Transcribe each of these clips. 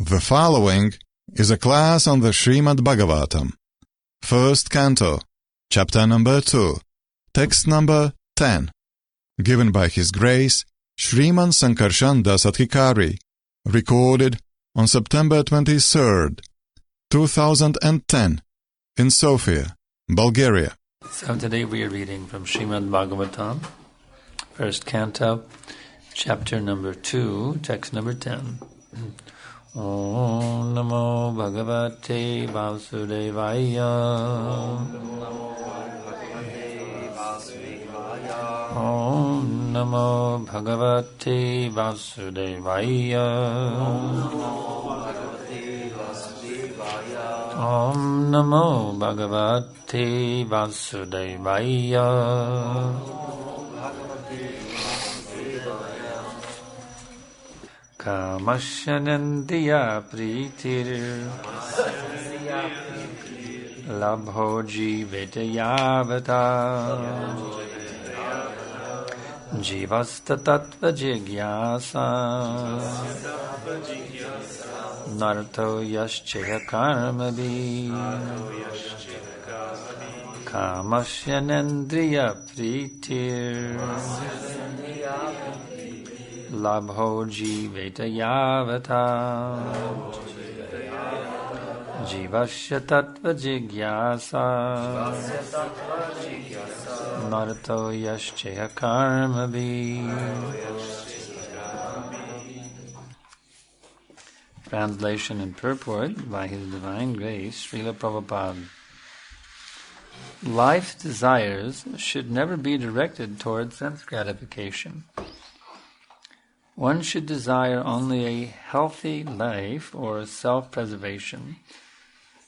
The following is a class on the Srimad Bhagavatam, first canto, chapter number 2, text number 10, given by His Grace Sriman Sankarshan Das Adhikari, recorded on September 23rd, 2010, in Sofia, Bulgaria. So today we are reading from Srimad Bhagavatam, first canto, chapter number 2, text number 10. Om Namo Bhagavate Vasudevaya. Om Namo Bhagavate Vasudevaya. Om Namo Bhagavate Vasudevaya. Kamasyanandriya pritir labho jivetayavata jivasta tattva jigyasa narto yaschaya karmabi. Kamasyanandriya pritir labho jivetayavata jivasya tattva jigyasa narto yaschaya karmabi. Translation and purport by His Divine Grace, Srila Prabhupada. Life's desires should never be directed towards sense gratification. One should desire only a healthy life or self-preservation,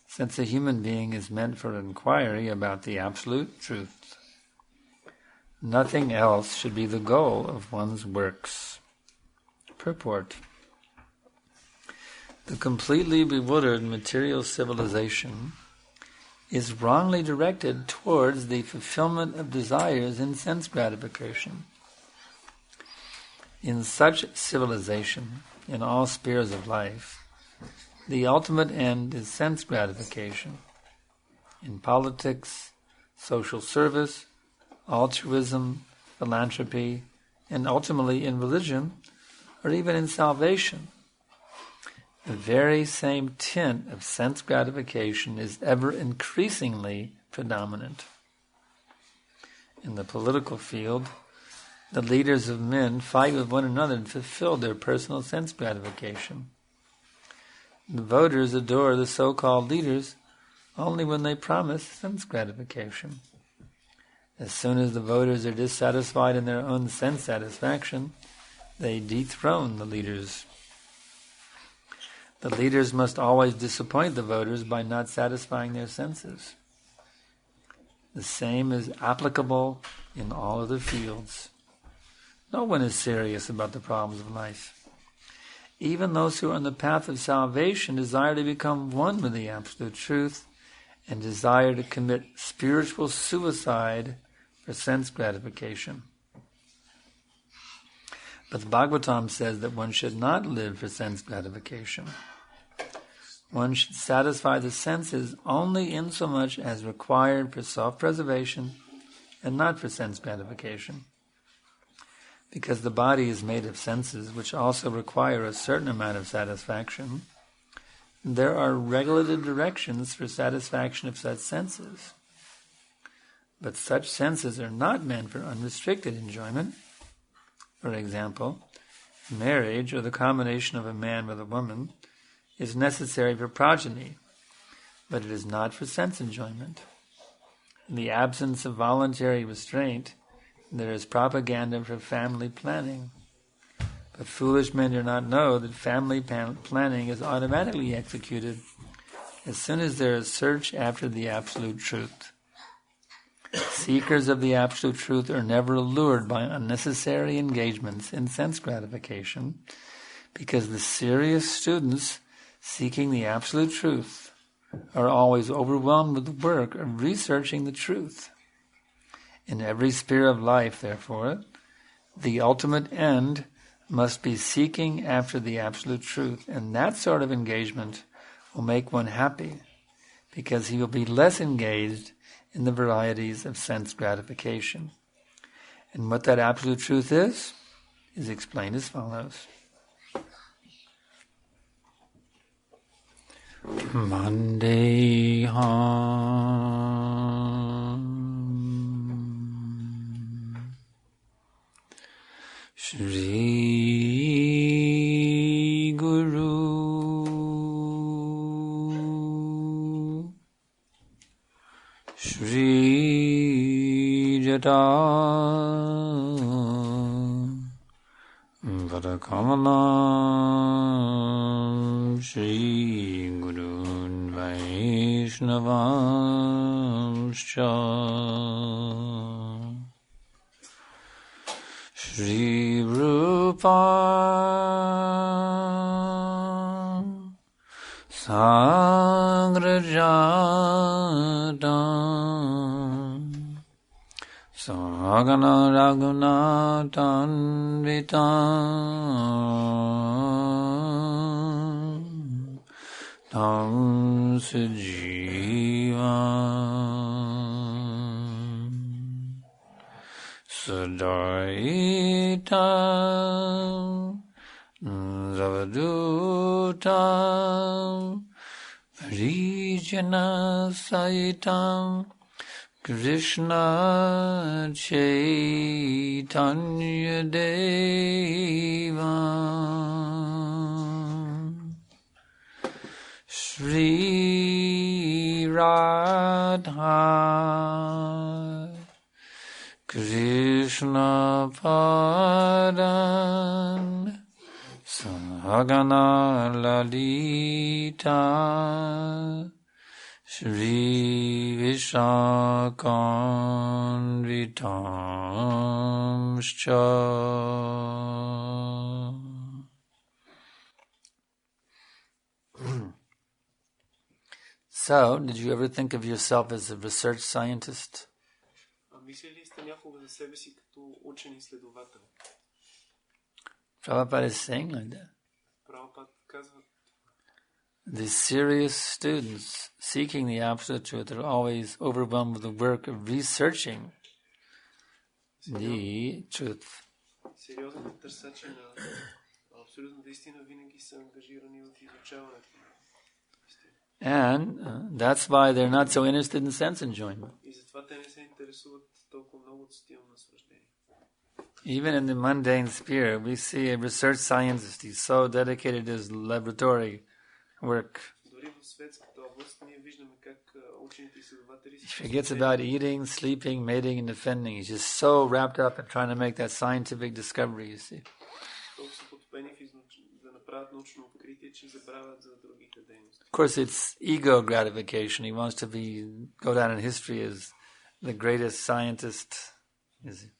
since a human being is meant for inquiry about the absolute truth. Nothing else should be the goal of one's works. Purport. The completely bewildered material civilization is wrongly directed towards the fulfillment of desires in sense gratification. In such civilization, in all spheres of life, the ultimate end is sense gratification. In politics, social service, altruism, philanthropy, and ultimately in religion, or even in salvation, the very same tint of sense gratification is ever increasingly predominant. In the political field, the leaders of men fight with one another to fulfill their personal sense gratification. The voters adore the so-called leaders only when they promise sense gratification. As soon as the voters are dissatisfied in their own sense satisfaction, they dethrone the leaders. The leaders must always disappoint the voters by not satisfying their senses. The same is applicable in all other fields. No one is serious about the problems of life. Even those who are on the path of salvation desire to become one with the absolute truth and desire to commit spiritual suicide for sense gratification. But the Bhagavatam says that one should not live for sense gratification. One should satisfy the senses only insomuch as required for self-preservation and not for sense gratification. Because the body is made of senses which also require a certain amount of satisfaction, there are regulated directions for satisfaction of such senses. But such senses are not meant for unrestricted enjoyment. For example, marriage, or the combination of a man with a woman, is necessary for progeny, but it is not for sense enjoyment. In the absence of voluntary restraint, there is propaganda for family planning. But foolish men do not know that family planning is automatically executed as soon as there is search after the absolute truth. Seekers of the absolute truth are never allured by unnecessary engagements in sense gratification, because the serious students seeking the absolute truth are always overwhelmed with the work of researching the truth. In every sphere of life, therefore, the ultimate end must be seeking after the absolute truth. And that sort of engagement will make one happy, because he will be less engaged in the varieties of sense gratification. And what that absolute truth is explained as follows. Mandeham Shri Guru Shri Jata Vadakamanam Shri Gurun Vaishnavamscha Shri Rupa Sagrajatam Sagana Raghunatan Vitam Tam Sajivam Sadaitam Zavadutam Parijana Saitam Krishna Chaitanya Deva Shri Radha Krishna Padan Sahagana Lalita Shri Vishakanvitamscha. So, did you ever think of yourself as a research scientist? Prabhupada is saying like that. The serious students seeking the absolute truth are always overwhelmed with the work of researching the truth. And that's why they're not so interested in sense enjoyment. Even in the mundane sphere, we see a research scientist. He's so dedicated to his laboratory work. He forgets about eating, sleeping, mating, and defending. He's just so wrapped up in trying to make that scientific discovery, you see. Of course, it's ego gratification. He wants to go down in history as the greatest scientist. You see.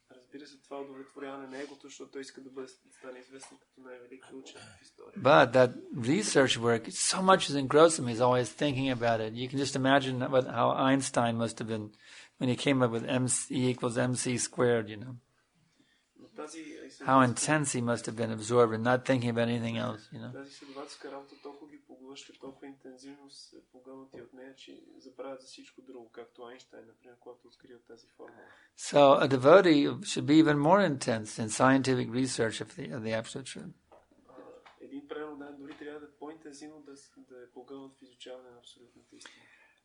But that research work, so much is engrossed him. He's always thinking about it. You can just imagine how Einstein must have been when he came up with E=mc squared, you know. How intense he must have been absorbed and not thinking about anything else, you know. So a devotee should be even more intense in scientific research of the absolute truth.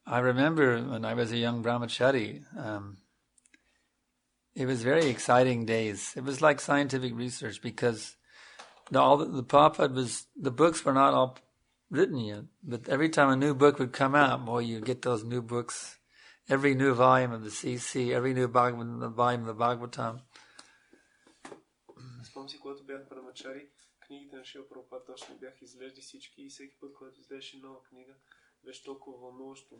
I remember when I was a young brahmachari, it was very exciting days. It was like scientific research because the Prabhupada the books were not all written yet, but every time a new book would come out, boy, you get those new books, every new volume of the CC, every new volume of the Bhagavatam. Книгите на Шрила Прабхупад точно бяха изглеждали всички и всеки път, когато изглеждаше нова книга, беше толкова вълнуващо.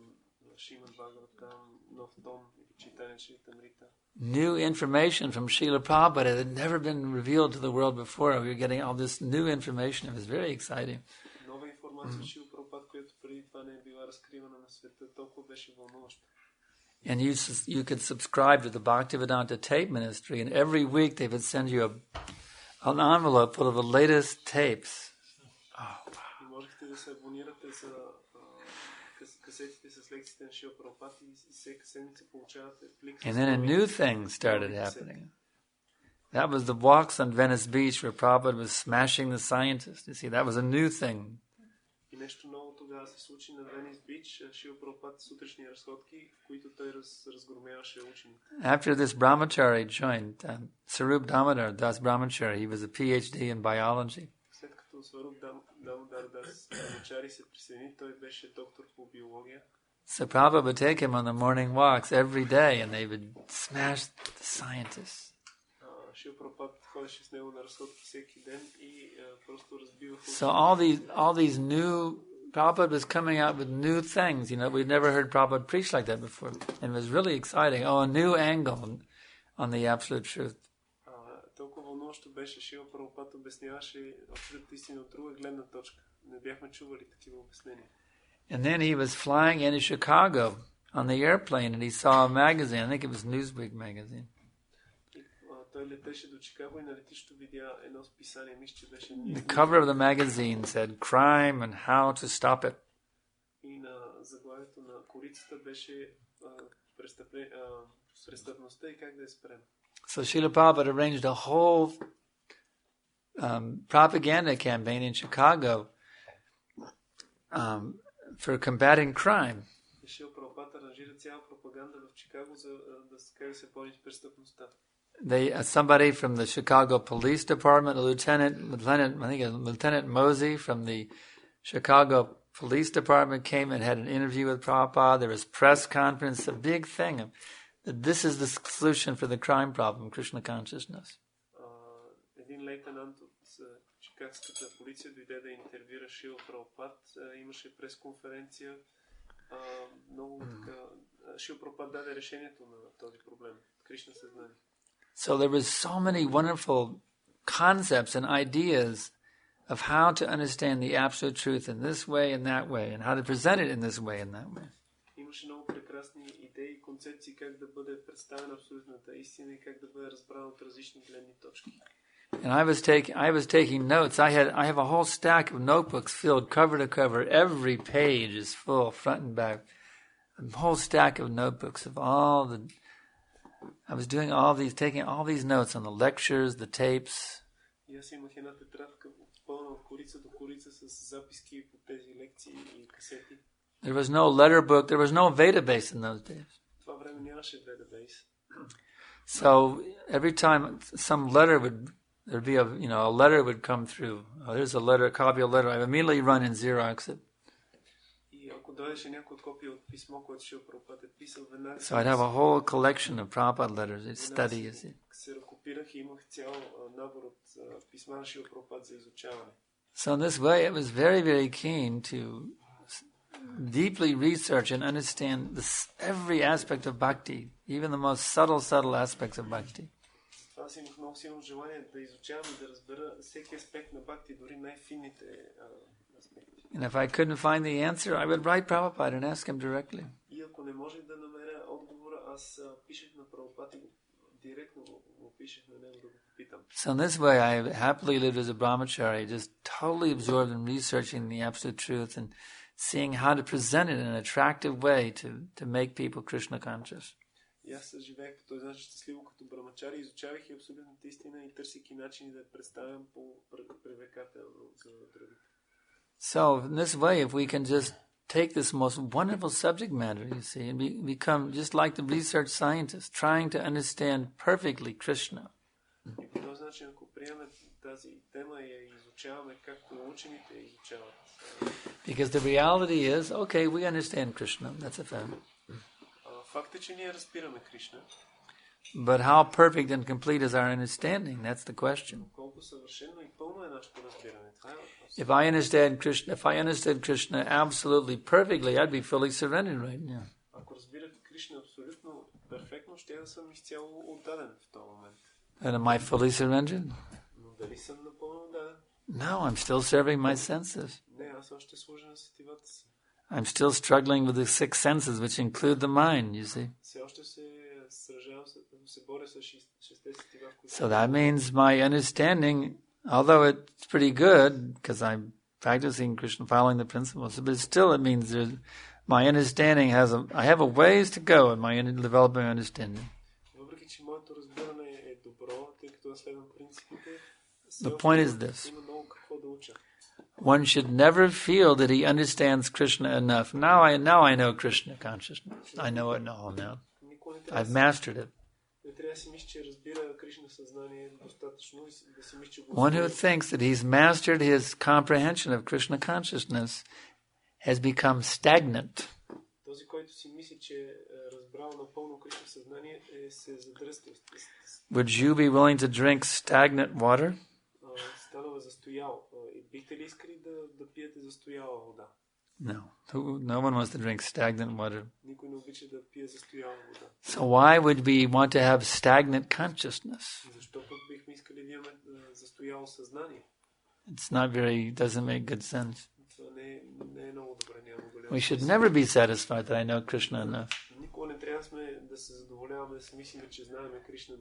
Шримад Бхагаватам, нов том, читане Чаритамрита. New information from Srila Prabhupada had never been revealed to the world before. We were getting all this new information. It was very exciting. Нова информация от Шрила Прабхупад, която преди това не е била разкривана на света, толкова беше вълнуващо. And you could subscribe to the Bhaktivedanta tape ministry, and every week they would send you an envelope full of the latest tapes. Oh, wow. И можехте да се абонирате за касетите с лекциите на Шрила Прабхупада и всяка седмица получавате плик. And then a new thing started happening. That was the walks on Venice Beach where Prabhupada was smashing the scientists. You see, that was a new thing. И нещо ново тогава се случи на Венис Бич. Шрила Прабхупада сутрешни разходки, в които той разгромяваше учените. After this brahmachari joined, Sarup Damodar Das Brahmachari, he was a PhD in biology. След като Сваруп Дамодар Das Brahmachari се присъедини, той беше доктор по биология. So Prabhupada would take him on the morning walks every day and they would smash the scientists. Шрила Прабхупада ходеше с него на разходки всеки ден и просто разбиваха. So all these new, Prabhupada was coming out with new things. You know, we'd never heard Prabhupada preach like that before. And it was really exciting. Oh, a new angle on the absolute truth. Толкова вълнуващо беше, Шрила Прабхупада обясняваше абсолютната истина от друга гледна точка. Не бяхме чували такива обяснения. And then he was flying into Chicago on the airplane and he saw a magazine. I think it was Newsweek magazine. Той летеше до Чикаго и на летището видя едно списание, мисля, че беше The cover of the magazine said crime and how to stop it. И на заглавието на корицата беше престъпността и как да я спрем. So Srila Prabhupada arranged a whole propaganda campaign in Chicago for combating crime. Шрила Прабхупада аранжира цяла пропаганда в Чикаго за да се бори с престъпността. Somebody from the Chicago Police Department, Lieutenant Mosey from the Chicago Police Department came and had an interview with Prabhupada. There was press conference, a big thing. This is the solution for the crime problem, Krishna consciousness. Един лейтенант от Чикагската полиция дойде да интервюира Шрила Прабхупада. Имаше пресконференция. Много така. Шрила Прабхупада даде решението на този проблем. Кришна съзнание. So there was so many wonderful concepts and ideas of how to understand the absolute truth in this way and that way, and how to present it in this way and that way. Имаше много прекрасни идеи и концепции как да бъде представена абсолютната истина и как да бъде разбрана от различни гледни точки. And I was taking notes. I have a whole stack of notebooks filled cover to cover. Every page is full, front and back. A whole stack of notebooks of all the. I was doing taking all these notes on the lectures, the tapes. И аз имах една тетрадка пълна от корица до корица с записки по тези лекции и касети. There was no letter book. There was no Vedabase in those days. В това време нямаше Vedabase. So every time some letter there'd be a letter would come through. Oh, there's a copy of a letter. I immediately run and Xerox it. И ако дойдеше някой от копия от писмо, което Шрила Прабхупада е писал, веднага So I'd have a whole collection of Prabhupada letters. I'd study, you see. Се ръкопирах и имах цял набор от писма на Шрила Прабхупада за изучаване. So in this way, it was very, very keen to deeply research and understand every aspect of bhakti, even the most subtle aspects of bhakti. Аз имах много силно желание да изучавам и да разбера всеки аспект на бхакти, дори най-финните аспекти. And if I couldn't find the answer, I would write Prabhupada and ask him directly. И ако не можех да намеря отговора, аз пишех на Прабхупада и директно го пишех на него да го попитам. So in this way, I happily lived as a brahmachari, just totally absorbed in researching the absolute truth and seeing how to present it in an attractive way to make people Krishna conscious. И аз живеех по този начин щастливо като брамачари, изучавах и абсолютната истина и търсики начини да я представям по привлекателно за другите. So in this way, if we can just take this most wonderful subject matter, you see, and become just like the research scientists, trying to understand perfectly Krishna. И по този начин, ако приемем тази тема и я изучаваме както учените я изучават. Because the reality is, okay, we understand Krishna, that's a fact. Факт е, че ние разбираме Кришна. But how perfect and complete is our understanding? That's the question. Колко съвършено и пълно е нашето разбиране. Това е въпрос. If I understood Krishna absolutely perfectly, I'd be fully surrendered right now. Ако разбирах Кришна абсолютно перфектно, ще да съм изцяло отдаден в този момент. And am I fully surrendered? Но дали съм напълно отдаден? No, I'm still serving my senses. Не, аз още служа на сетивата си. I'm still struggling with the six senses, which include the mind, you see. Все още се се боря с шесте сетива. So that means my understanding, although it's pretty good, because I'm practicing Krishna, following the principles, but still it means my understanding I have a ways to go in my developing understanding. Въпреки че моето разбиране е добро, тъй като следвам принципите, the point is this. има много какво да уча. One should never feel that he understands Krishna enough. Now I know Krishna consciousness. I know it all now. I've mastered it. One who thinks that he's mastered his comprehension of Krishna consciousness has become stagnant. Would you be willing to drink stagnant water? No. No one wants to drink stagnant water. So why would we want to have stagnant consciousness? Doesn't make good sense. We should never be satisfied that I know Krishna enough.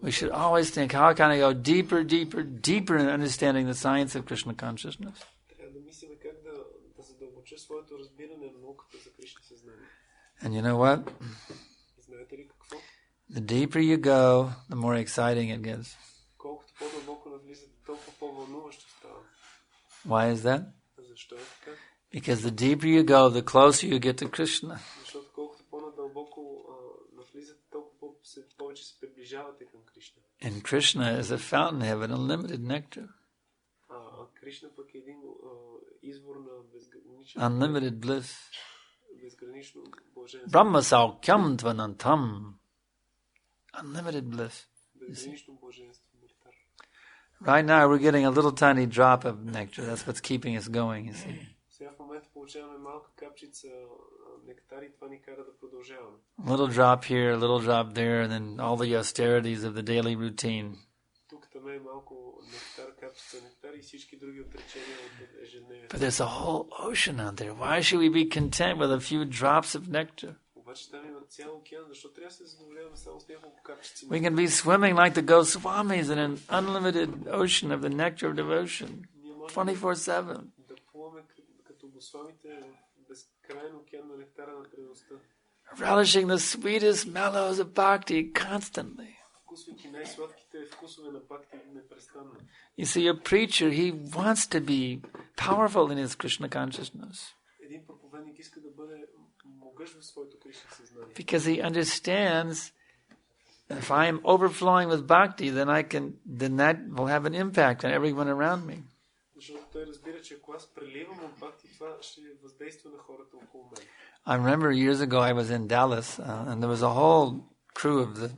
We should always think, how can I go deeper, deeper, deeper in understanding the science of Krishna consciousness? And you know what? The deeper you go, the more exciting it gets. Why is that? Because the deeper you go, the closer you get to Krishna. And Krishna is a fountainhead of unlimited nectar. Unlimited bliss. Brahma saukyam tvanantam. Unlimited bliss. Right now we're getting a little tiny drop of nectar. That's what's keeping us going, you see. A little drop here, a little drop there, and then all the austerities of the daily routine. But there's a whole ocean out there. Why should we be content with a few drops of nectar? We can be swimming like the Goswamis in an unlimited ocean of the nectar of devotion, 24/7. Relishing the sweetest mellows of bhakti constantly. You see, a preacher, he wants to be powerful in his Krishna consciousness. Because he understands that if I am overflowing with bhakti, then that will have an impact on everyone around me. I remember years ago I was in Dallas, and there was a whole crew of the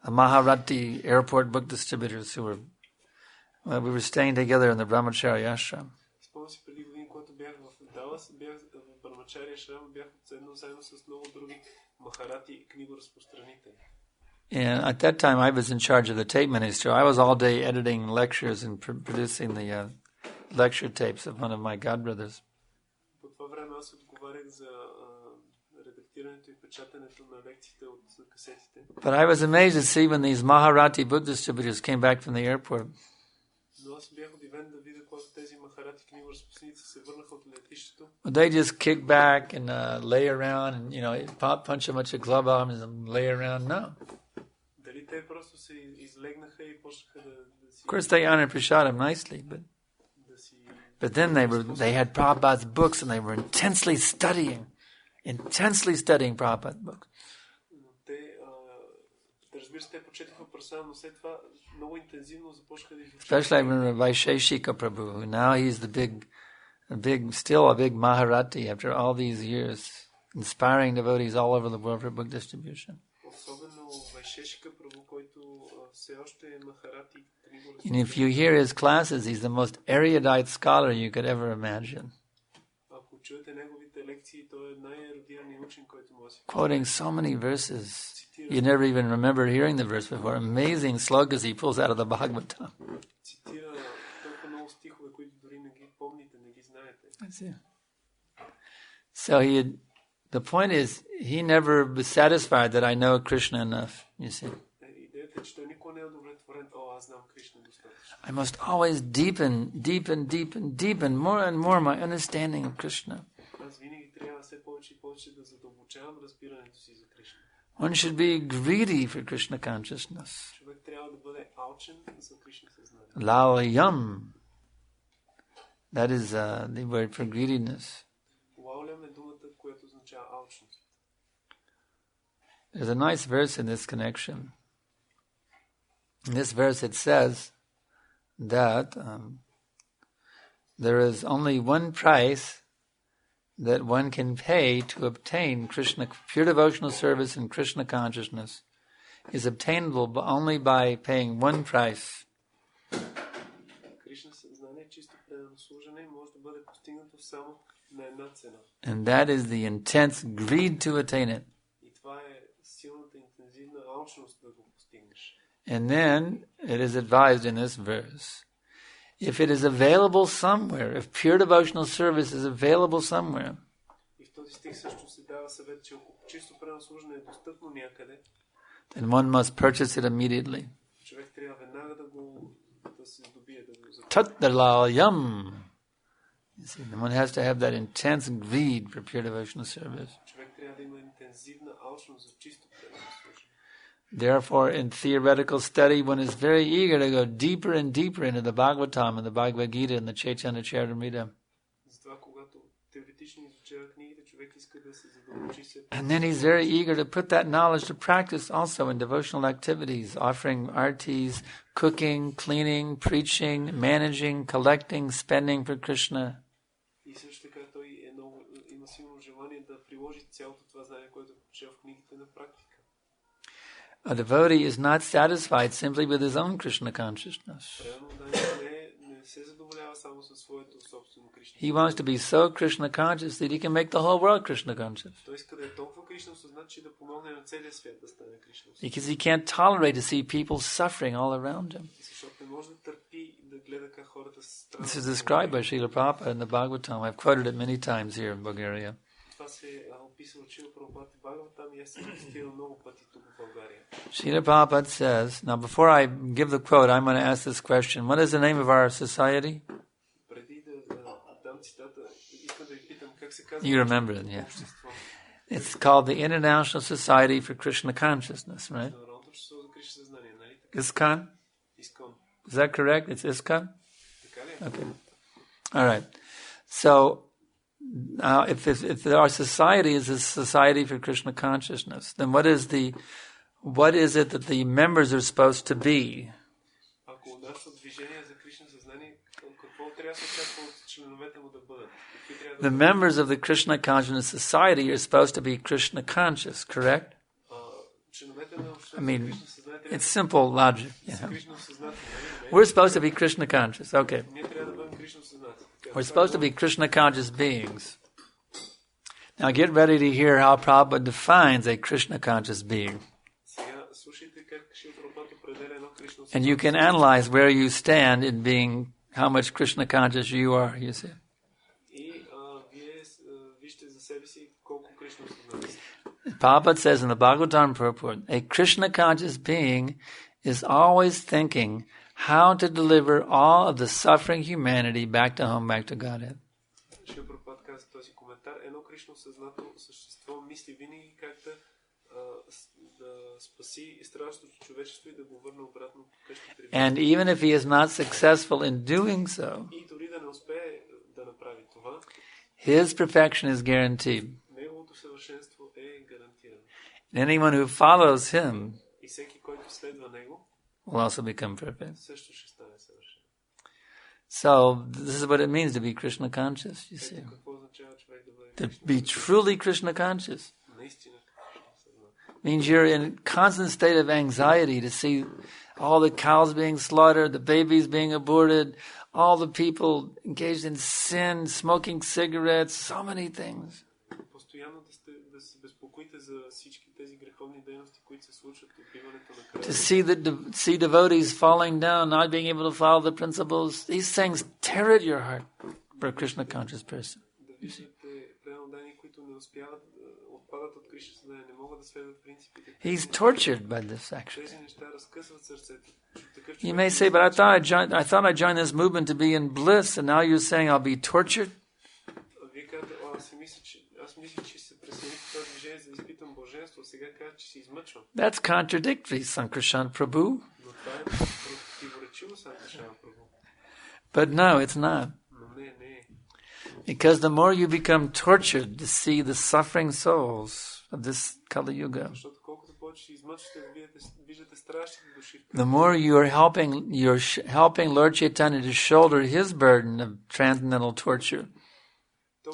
Maharati airport book distributors who were, we were staying together in the Brahmacharya ashram. And at that time I was in charge of the tape ministry. I was all day editing lectures and producing the lecture tapes of one of my godbrothers. But I was amazed to see when these Maharati book distributors came back from the airport. They just kick back and lay around and, punch a bunch of club arms and lay around. No. Of course, they honored Prasadam nicely, but then they had Prabhupada's books and they were intensely studying Prabhupada's books. Especially I remember Vaisheshika Prabhu, who now he's still a big Maharati after all these years, inspiring devotees all over the world for book distribution. And if you hear his classes, he's the most erudite scholar you could ever imagine. Quoting so many verses, you never even remember hearing the verse before. Amazing slokas he pulls out of the Bhagavatam. So the point is, he never was satisfied that I know Krishna enough, you see. Идеята е, че той никога не е удовлетворен. Аз знам Кришна достатъчно. I must always deepen more and more my understanding of Krishna. Аз винаги трябва все повече и повече да задълбочавам разбирането си за Кришна. One should be greedy for Krishna consciousness. Човек трябва да бъде алчен за Кришна съзнание. Lalayam. That is the word for greediness. Лаулям е думата, която означава алчност. There's a nice verse in this connection. In this verse it says that there is only one price that one can pay to obtain Krishna, pure devotional service and Krishna consciousness is obtainable only by paying one price. Кришна съзнание, чисто предано служене, може да бъде постигнато само на една цена. And that is the intense greed to attain it. И това е силната интензивна алчност да го постигнеш. And then it is advised in this verse, if it is available somewhere, if pure devotional service is available somewhere, И в този стих също се дава съвет, че ако чисто предано служене е достъпно някъде, then one must purchase it immediately. човек трябва веднага да се здобие, да го закупи. Tattalalayam. You see, one has to have that intense greed for pure devotional service. Човек трябва да има интензивна алчност за чисто предано служене. Therefore, in theoretical study, one is very eager to go deeper and deeper into the Bhagavatam and the Bhagavad Gita and the Chaitanya Charitamrita. Затова, когато теоретично изучава книгите, човек иска да се задълбочи се. And then he's very eager to put that knowledge to practice also in devotional activities, offering artis, cooking, cleaning, preaching, managing, collecting, spending for Krishna. И също така той има силно желание да приложи цялото това знание, което е прочел в книгите на практика. A devotee is not satisfied simply with his own Krishna consciousness. He wants to be so Krishna conscious that he can make the whole world Krishna conscious. Because he can't tolerate to see people suffering all around him. This is described by Srila Prabhupada in the Bhagavatam. I've quoted it many times here in Bulgaria. Srila Prabhupada says, now before I give the quote, I'm going to ask this question. What is the name of our society? You remember it, yeah. It's called the International Society for Krishna Consciousness, right? ISKCON? Is that correct? It's ISKCON? Okay. All right. So, now, if our society is a society for Krishna consciousness, then what is it that the members are supposed to be? The members of the Krishna Consciousness Society are supposed to be Krishna conscious, correct? I mean, it's simple logic, you know. We're supposed to be Krishna conscious, okay. We're supposed to be Krishna conscious beings. Now get ready to hear how Prabhupada defines a Krishna conscious being. And you can analyze where you stand in being how much Krishna conscious you are, you see. Prabhupada says in the Bhagavatam purport, a Krishna conscious being is always thinking how to deliver all of the suffering humanity back to home, back to Godhead. And even if he is not successful in doing so, his perfection is guaranteed. And anyone who follows him will also become perfect. So, this is what it means to be Krishna conscious, you see. To be truly Krishna conscious means you're in a constant state of anxiety to see all the cows being slaughtered, the babies being aborted, all the people engaged in sin, smoking cigarettes, so many things. To see devotees falling down, not being able to follow the principles, these things tear at your heart for a Krishna conscious person. You see? успяват, отпадат от Кришна съзнание, не могат да следват принципите. He's tortured by this action. Тези неща разкъсват сърцето. You may say, but I thought I joined this movement to be in bliss, and now you're saying I'll be tortured? Вие казвате, аз мисля, че се присъединих в това движение, за да изпитам блаженство, сега казват, че се измъчвам. That's contradictory, Sankarshan Prabhu. Но това е противоречиво, Санкаршан Прабhu. But no, it's not. Но не е. Because the more you become tortured to see the suffering souls of this Kali Yuga, Защото колкото повече се измъчвате да виждате страшните души, the more you're helping Lord Chaitanya to shoulder his burden of transcendental torture,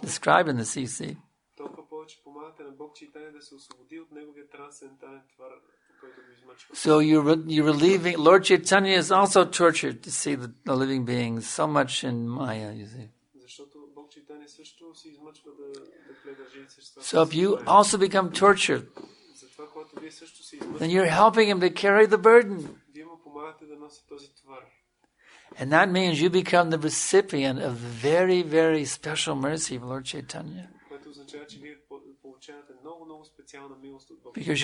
described in the CC. толкова повече помагате на Бог Чайтания да се освободи от неговия трансцендентален товар, който го измъчва. So you're relieving. Lord Chaitanya is also tortured to see the living beings so much in Maya, you see. Защото Бог Чайтания също се измъчва да гледа живите същества. So if you also become tortured, Затова, когато вие също се измъчвате, then you're helping him to carry the burden. вие му помагате да носи този товар. And that means you become the recipient of the very, very special mercy of Lord Chaitanya. Което означава, че вие получавате много специална милост от Бог. Because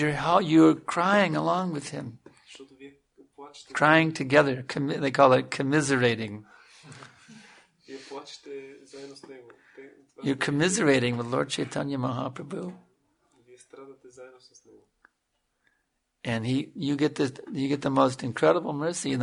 you're crying along with him. Защото вие плачете. Crying together. They call it commiserating. Вие плачете заедно с него. You're commiserating with Lord Chaitanya Mahaprabhu. Вие страдате заедно с него. And you get the most incredible mercy and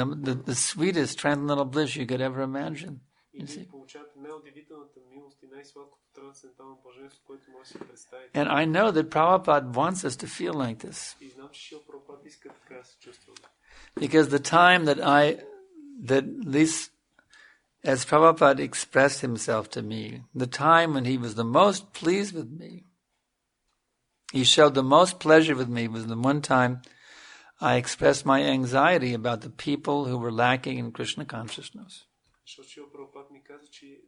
the sweetest transcendental bliss you could ever imagine. И вие получавате най-удивителната милост и най-сладкото трансцендентално блаженство, което може да си представите. And I know that Prabhupada wants us to feel like this. И знам, че Шрила Прабхупада иска така да се чувстваме. Because the time that as Prabhupada expressed himself to me, the time when he was the most pleased with me, he showed the most pleasure with me was the one time I expressed my anxiety about the people who were lacking in Krishna consciousness. Защото Шрила Прабхупада ми каза, че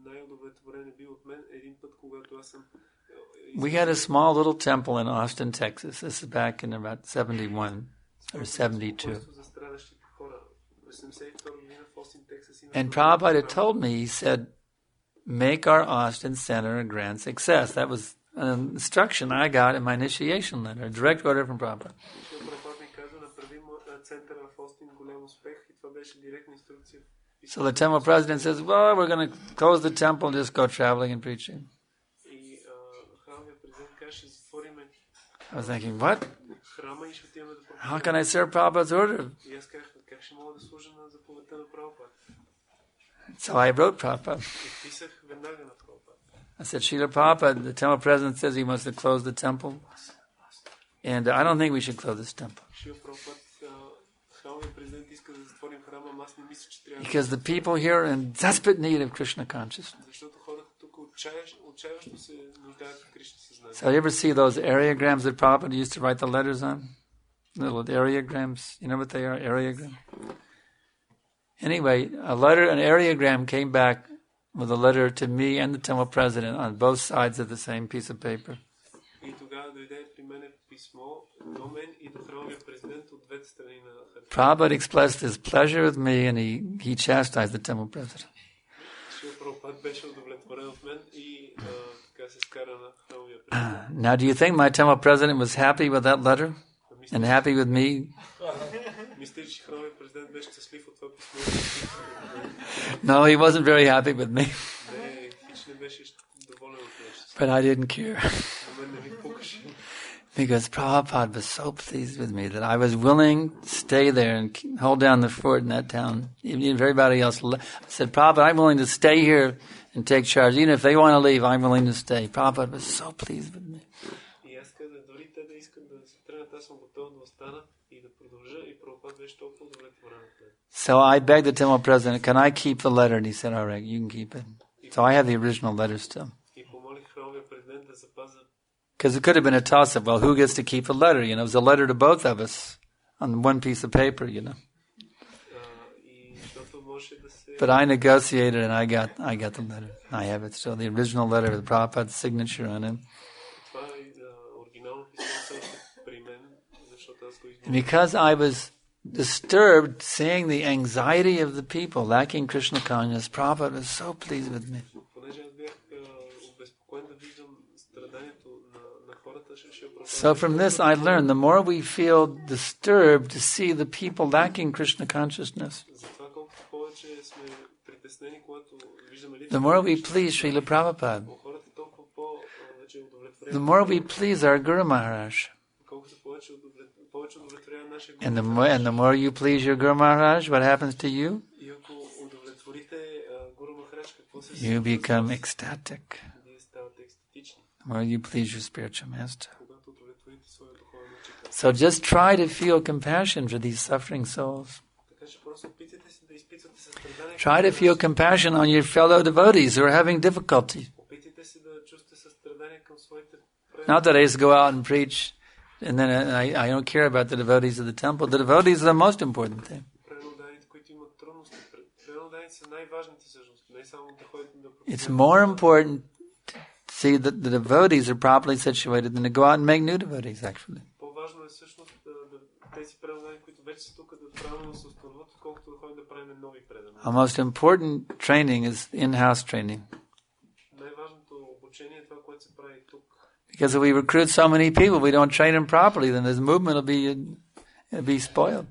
най-удовлетворен е бил от мен един път, когато аз съм... We had a small little temple in Austin, Texas. This is back in about 71 or 72. And Prabhupada had told me, he said, make our Austin Center a grand success. That was an instruction I got in my initiation letter, a direct order from Prabhupada. So the temple president says, well, we're going to close the temple and just go traveling and preaching. I was thinking, what? How can I serve Prabhupada's order? So I wrote Prabhupada. I said, Srila Prabhupada, the temple president says he wants to close the temple. And I don't think we should close this temple. Because the people here are in desperate need of Krishna consciousness. So you ever see those areograms that Prabhupada used to write the letters on? Little areograms. You know what they are? Areogram. Anyway, an areogram came back with a letter to me and the temple president on both sides of the same piece of paper. Prabhupada expressed his pleasure with me and he chastised the temple president. Now, do you think my temple president was happy with that letter and happy with me? No, he wasn't very happy with me. But I didn't care. Because Prabhupada was so pleased with me that I was willing to stay there and hold down the fort in that town. Even if everybody else I said, Prabhupada, I'm willing to stay here and take charge. Even if they want to leave, I'm willing to stay. Prabhupada was so pleased with me. So I begged the temple president, can I keep the letter? And he said, all right, you can keep it. So I have the original letter still. Because it could have been a toss-up. Well, who gets to keep the letter? You know, it was a letter to both of us on one piece of paper, you know. But I negotiated and I got the letter. I have it still, the original letter with Prabhupada's signature on it. And because I was disturbed seeing the anxiety of the people lacking Krishna consciousness, Prabhupada was so pleased with me. So from this I learned, the more we feel disturbed to see the people lacking Krishna consciousness, the more we please Srila Prabhupada, the more we please our Guru Maharaj. And the more you please your Guru Maharaj, what happens to you? You become ecstatic. The more you please your spiritual master. So just try to feel compassion for these suffering souls. Try to feel compassion on your fellow devotees who are having difficulty. Not that I just go out and preach and then I don't care about the devotees of the temple. The devotees are the most important thing. It's more important to see that the devotees are properly situated than to go out and make new devotees, actually. Our most important training is in-house training. Because if we recruit so many people, we don't train them properly, then this movement will be spoiled.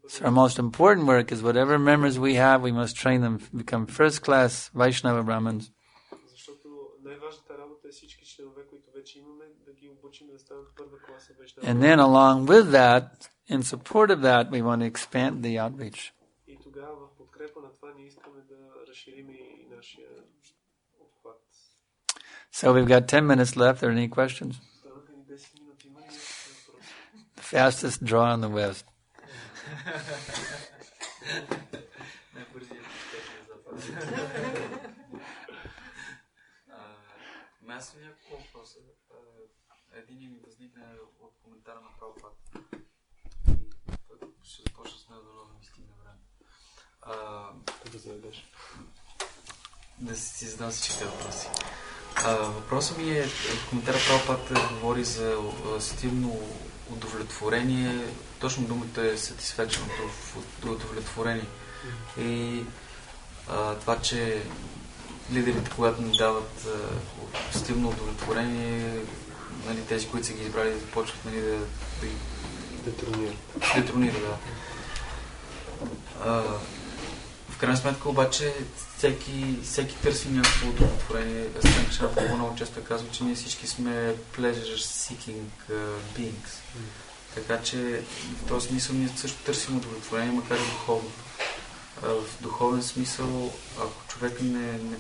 So our most important work is whatever members we have, we must train them to become first-class Vaishnava Brahmins. And then along with that, in support of that, we want to expand the outreach. So we've got 10 minutes left. Are there any questions? The fastest draw in the West. Аз съм няколко въпроса. Един ми възникна от коментара на Прабхупад. Ще започна с него, да ми стигне време. Да си задам всичките въпроси. Въпросът ми е, в коментара Прабхупад говори за сетивно удовлетворение. Точно думата е satisfaction, удовлетворение. И това, че лидерите, когато ни дават сетивно удовлетворение, нали, тези, които са ги избрали, започват, нали, да детронират. Да. В крайна сметка обаче всеки търси някакво удовлетворение. Санкаршан много често казва, че ние всички сме pleasure-seeking beings. Така че в този смисъл ние също търсим удовлетворение, макар и духовно. В духовен смисъл, ако човек не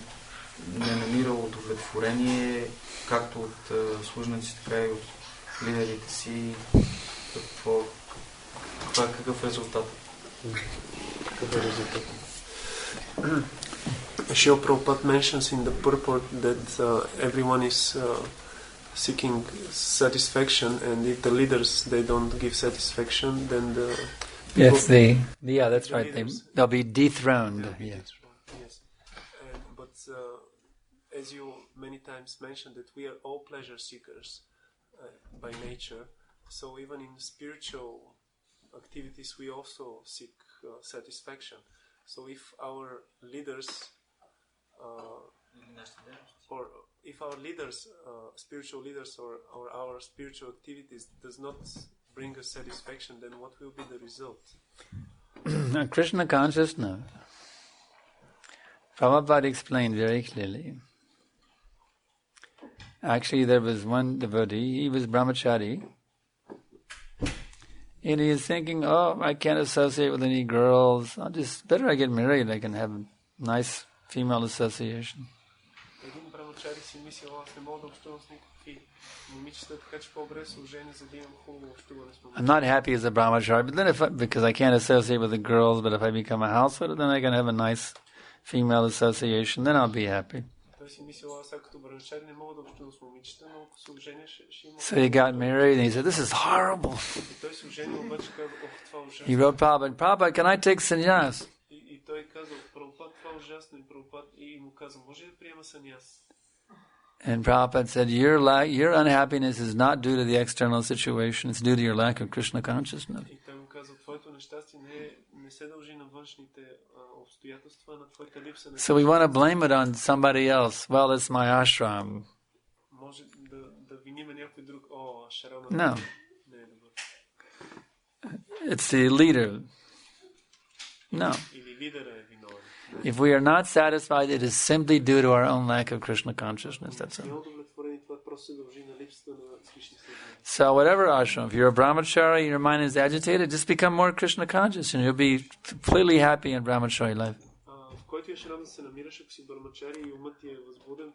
намира удовлетворение, както от служници, така и от лидерите си, какъв е резултат? Srila Prabhupada mentions in the purport that everyone is seeking satisfaction, and if the leaders they don't give satisfaction, then the that's right. They'll be dethroned. Yes. But as you many times mentioned, that we are all pleasure seekers by nature. So even in spiritual activities, we also seek satisfaction. So if our leaders, spiritual leaders, or our spiritual activities does not bring us satisfaction, then what will be the result? Krishna consciousness. Prabhupada explained very clearly. Actually, there was one devotee, he was brahmachari, and he is thinking, I can't associate with any girls, better I get married, I can have a nice female association. I'm not happy as a brahmachari, but then because I can't associate with the girls, but if I become a householder, then I can have a nice female association, then I'll be happy. So he got married and he said, this is horrible. He wrote Prabhupada, can I take sannyas? And Prabhupada said, your unhappiness is not due to the external situation, it's due to your lack of Krishna consciousness. не се дължи на външните обстоятелства, на твоята липса на... So we want to blame it on somebody else. Well, it's my ashram. Може да виниме някой друг. Ашрама. No. Не е добър. It's the leader. No. Или лидера е виновен. If we are not satisfied, it is simply due to our own lack of Krishna consciousness. That's all. Неудовлетворени, това просто се дължи на липсата на Кришна съзнание. So whatever ashram, if you're a brahmachari and your mind is agitated, just become more Krishna conscious and you'll be completely happy in brahmachari life. В който ашрам да се намираш, ако си брамачари и умът ти е възбуден,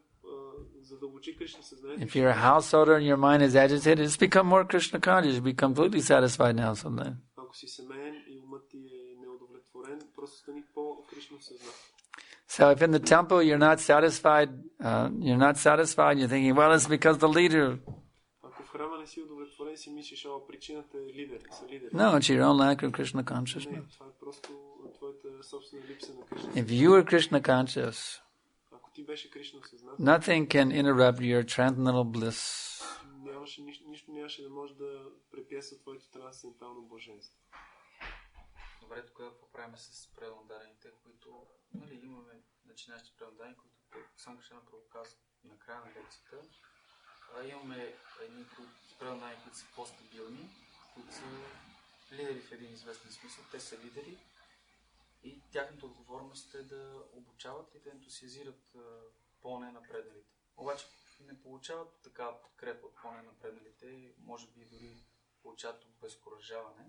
задълбочи Кришна съзнание. If you're a householder and your mind is agitated, just become more Krishna conscious. You'll be completely satisfied in household life. Ако си семейен и умът ти е неудовлетворен, просто стани по-Кришна съзнание. So if in the temple you're not satisfied, you're thinking, well, it's because the leader. Ако в храма не си удовлетворен, си мислиш, причината е лидер. No, it's your own lack of Krishna consciousness. Не, това е просто твоята собствена липса на Кришна. If you are Krishna conscious, ако ти беше Кришна съзнание, nothing can interrupt your transcendental bliss. Нищо нямаше да може да препятства твоето трансцендентално блаженство. Добре, тук какво правим с предандарените, които имаме начинащи предандари, които Санкаршан казва на края на лекцията. Имаме едни предандари, които са по-стабилни, които са лидери в един известен смисъл. Те са лидери и тяхната отговорност е да обучават и да ентусиазират по-ненапредналите. Обаче не получават такава подкрепа от по-ненапредналите, може би дори получават обезкуражаване.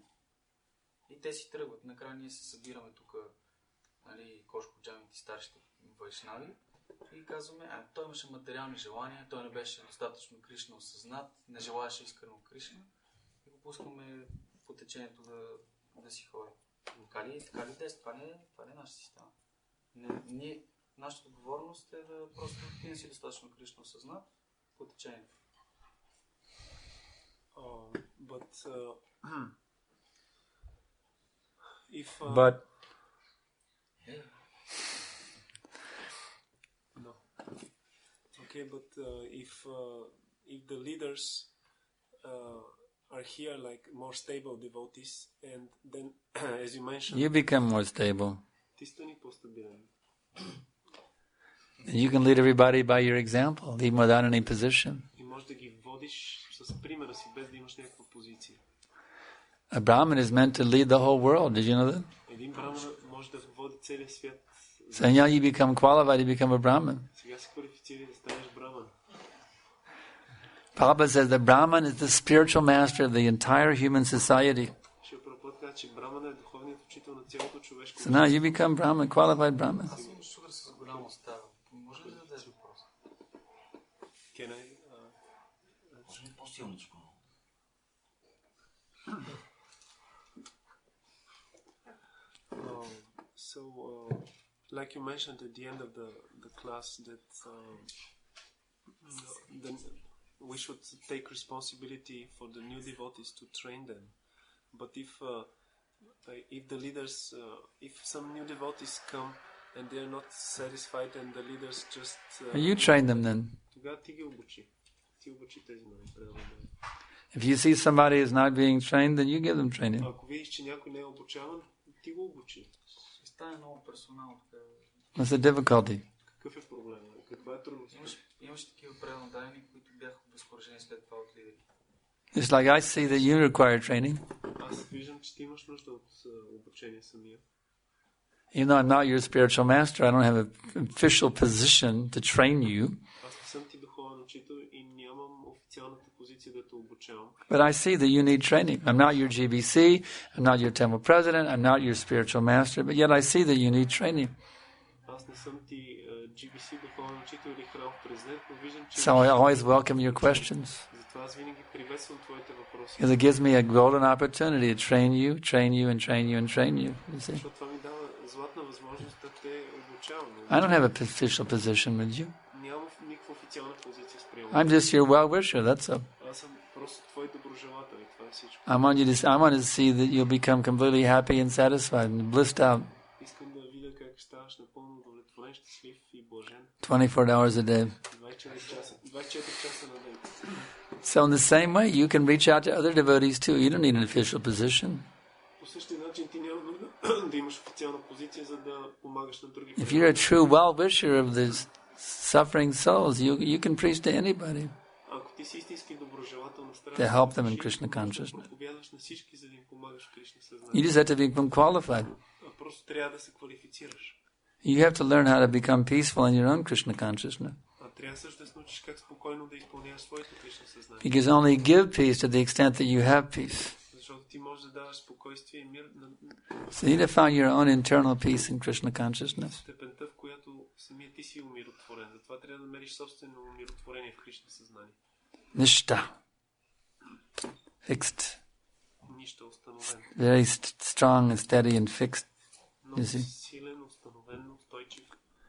И те си тръгват. Накрая ние се събираме тук, кошкоджамите, старшите вайшнави, и казваме, той имаше материални желания, той не беше достатъчно Кришна осъзнат, не желаеше искрено Кришна, и го пускаме по течението да си ходи. Така ли дес? Това не е нашата система. Нашата отговорност е да просто ти не си достатъчно Кришна осъзнат по течението. But no. Okay, but if the leaders are here like more stable devotees, and then as you mentioned, you become more stable. Ти стани по-стабилен. You can lead everybody by your example, even without any position. И можеш да ги водиш с примера си, без да имаш някаква позиция. A Brahmin is meant to lead the whole world. Did you know that? Един браман може да води целия свят. So now you become qualified to become a Brahmin. Сега си квалифицирай да станеш браман. Prabhupada says the Brahman is the spiritual master of the entire human society. Шрила Прабхупада казва, че браман е духовният учител на цялото човешко. So now you become Brahman, qualified Brahman. Аз имам шугър с голямо става. Може ли да дадеш въпрос? Can I? По-силничко. So, like you mentioned at the end of the class, that we should take responsibility for the new devotees to train them. But if the leaders, if some new devotees come and they are not satisfied, and the leaders just You train them then. тогава ти ги обучи. Ти обучи тези нови предандари. If you see somebody is not being trained, then you give them training. Ако видиш, че някой не е обучаван, ти го обучи. Стане много персонално. What's the difficulty? Какъв е проблем? Каква е трудността? Имаш такива предандари, които бяха обезкуражени след това от лидери. It's like I see that you require training. Аз виждам, че ти имаш нужда от обучение самия. Even though I'm not your spiritual master, I don't have an official position to train you. Аз не съм ти духовен учител и нямам официалната позиция да те обучавам. But I see that you need training. I'm not your GBC, I'm not your temple president, I'm not your spiritual master, but yet I see that you need training. Аз не съм ти GBC духовен учител или храмов президент, но виждам, че... So I always welcome your questions. Затова аз винаги приветствам твоите въпроси. Because it gives me a golden opportunity to train you and train you and train you. You see? Защото това ми дава златна възможност да те обучавам. I don't have an official position with you. Нямам никаква официална позиция спрямо. I'm just your well-wisher, that's all. Аз съм просто твой доброжелател и това е всичко. I want to see that you'll become completely happy and satisfied and blissed out Искам да видя как ставаш напълно удовлетворен, щастлив и блажен. 24 hours a day. 24 часа на ден. So in the same way, you can reach out to other devotees too. You don't need an official position. По по същия начин ти няма нужда да имаш официална позиция, за да помагаш на други. If you're a true well-wisher of these suffering souls, you can preach to anybody Ако ти си истински доброжелател на страната, to help them in Krishna consciousness. проповядваш на всички, за да им помагаш в Кришна You съзнание. just have to become qualified. Просто трябва да се квалифицираш. You have to learn how to become peaceful in your own Krishna consciousness. Трябва също да се научиш как спокойно да изпълняваш своето Кришна съзнание. You can only give peace to the extent that you have peace. Защото ти можеш да даваш спокойствие и мир на So you need to find your own internal peace in Krishna consciousness. степента, в която самият ти си умиротворен. Затова трябва да намериш собствено умиротворение в Кришна съзнание. Nishta. Fixed. Нищо установено. Very strong and steady and fixed. Много You see? силен, установен, устойчив.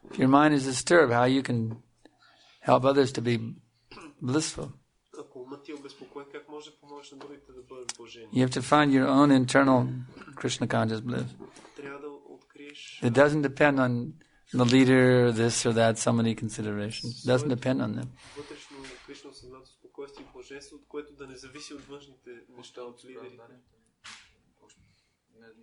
If your mind is disturbed, how you can help others to be blissful? Ако умът ти е обезпокоен, как може да помогнеш на другите да бъдат блажени? You have to find your own internal Krishna conscious bliss. Трябва да откриеш It doesn't depend on the leader, this or that, so many considerations. It doesn't depend on them. вътрешно Кришна съзнато спокойствие и блаженство, от което да не зависи от външните неща, от лидерите.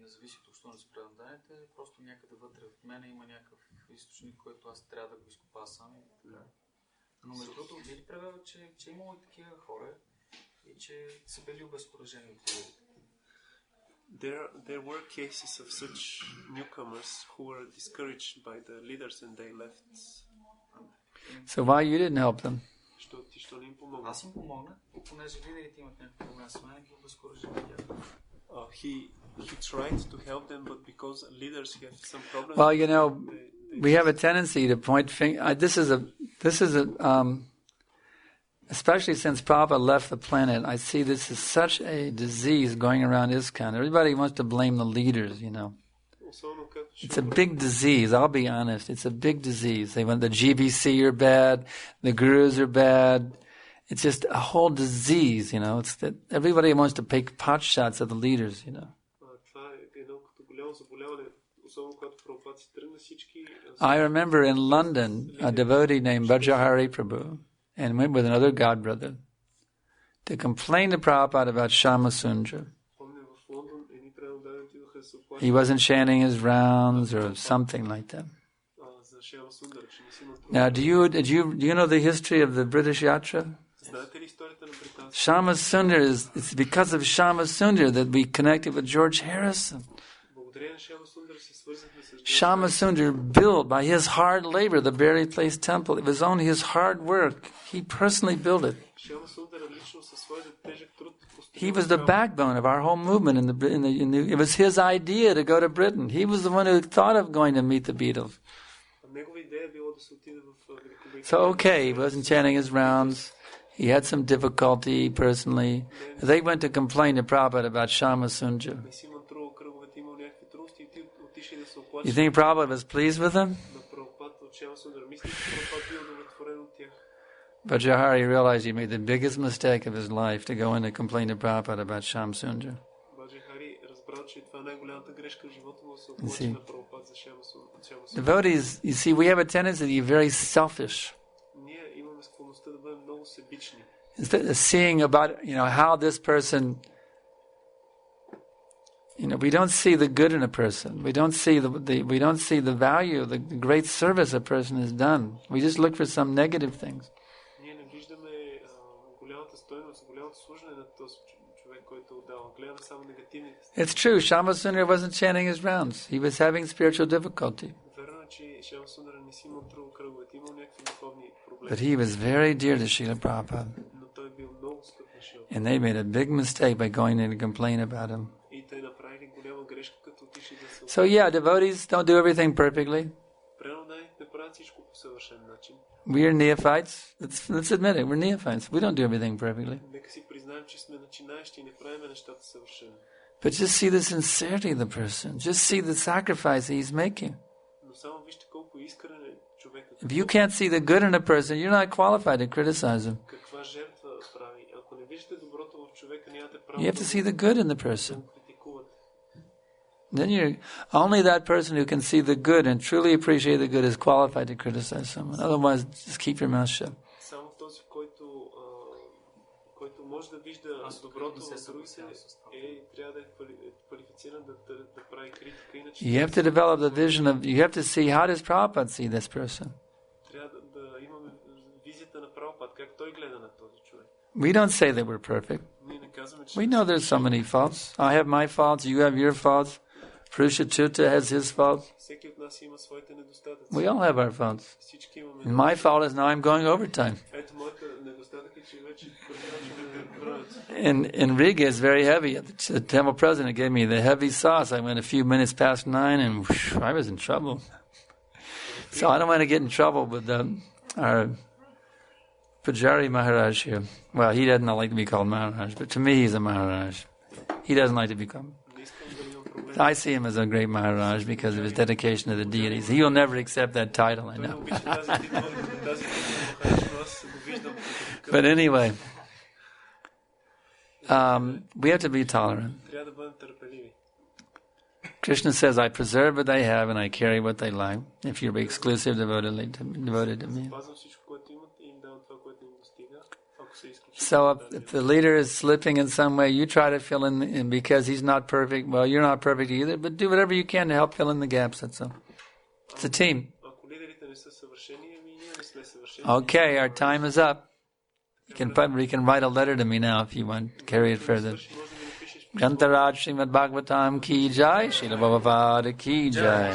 Не зависи точно от преданията, просто някъде вътре в мене има някакъв източник, който аз трябва да го изкопа сам. Но между другото, вие ли преведа, че имало и такива хора и че са били обезкуражени от лидерите? There were cases of such newcomers who were discouraged by the leaders and they left. So why you didn't help them? Що не им помогна? Аз им помогна, понеже лидерите имат някакъв проблем с мен и ги обезкуражени. He tried to help them, but because leaders have some problems. Well, you know, we have a tendency to point fingers. This is a especially since Prabhupada left the planet, I see this is such a disease going around ISKCON. Everybody wants to blame the leaders, you know. It's a big disease, I'll be honest. It's a big disease. They want the GBC are bad, the gurus are bad. It's just a whole disease, you know. It's that everybody wants to take pot shots at the leaders, you know. I remember in London, a devotee named Bajahari Prabhu and went with another godbrother to complain to Prabhupada about Shama Sundra. He wasn't chanting his rounds or something like that. Now, do you know the history of the British Yatra? Shama Sundar it's because of Shama Sundar that we connected with George Harrison. Shama Sundar built by his hard labor the buried place temple. It was only his hard work. He personally built it. He was the backbone of our whole movement. It was his idea to go to Britain. He was the one who thought of going to meet the Beatles. So okay, he wasn't chanting his rounds. He had some difficulty personally. They went to complain to Prabhupada about Shama Sundar. You think Prabhupada was pleased with them? But Jahari realized he made the biggest mistake of his life to go in and complain to Prabhupada about Sham Sundar. You see, devotees, you see, we have a tendency to be very selfish. Instead of seeing about, how this person, we don't see the good in a person. We don't see the value, the great service a person has done. We just look for some negative things. It's true, Shama Sundar wasn't chanting his rounds. He was having spiritual difficulty. But he was very dear to Srila Prabhupada. And they made a big mistake by going in to complain about him. So yeah, devotees don't do everything perfectly. We are neophytes. Let's admit it. We're neophytes. We don't do everything perfectly. But just see the sincerity of the person. Just see the sacrifice that he's making. If you can't see the good in a person, you're not qualified to criticize him. You have to see the good in the person. Then only that person who can see the good and truly appreciate the good is qualified to criticize someone. Otherwise, just keep your mouth shut. може да вижда доброто в другите, трябва да е квалифициран да прави критика. Иначе You have to develop the vision of, you have to see how does Prabhupada see this person. Трябва да имаме визията на Прабхупад, как той гледа на този човек. We don't say that we're perfect. Ние не казваме, че We know there's so many faults. I have my faults, you have your faults. Prushachuta has his faults. всеки от нас има своите недостатъци. We all have our faults. Всички имаме. And my fault is now I'm going overtime. Ето моята недостатък е, че вече времето. In Riga, it's very heavy. The temple president gave me the heavy sauce. I went a few minutes past 9 and whoosh, I was in trouble. So I don't want to get in trouble with our Pujari Maharaj here. Well, he doesn't like to be called Maharaj, but to me he's a Maharaj. He doesn't like to be called. I see him as a great Maharaj because of his dedication to the deities. He will never accept that title, I know. But anyway, we have to be tolerant. Krishna says, I preserve what they have and I carry what they like. If you're exclusive, devoted to me. So if the leader is slipping in some way, you try to fill in, and because he's not perfect, well, you're not perfect either, but do whatever you can to help fill in the gaps, that's all. It's a team. Okay, our time is up. You can write a letter to me now if you want to carry it further. Grantaraj Srimad Bhagavatam ki jai, Srila Prabhupada ki jai.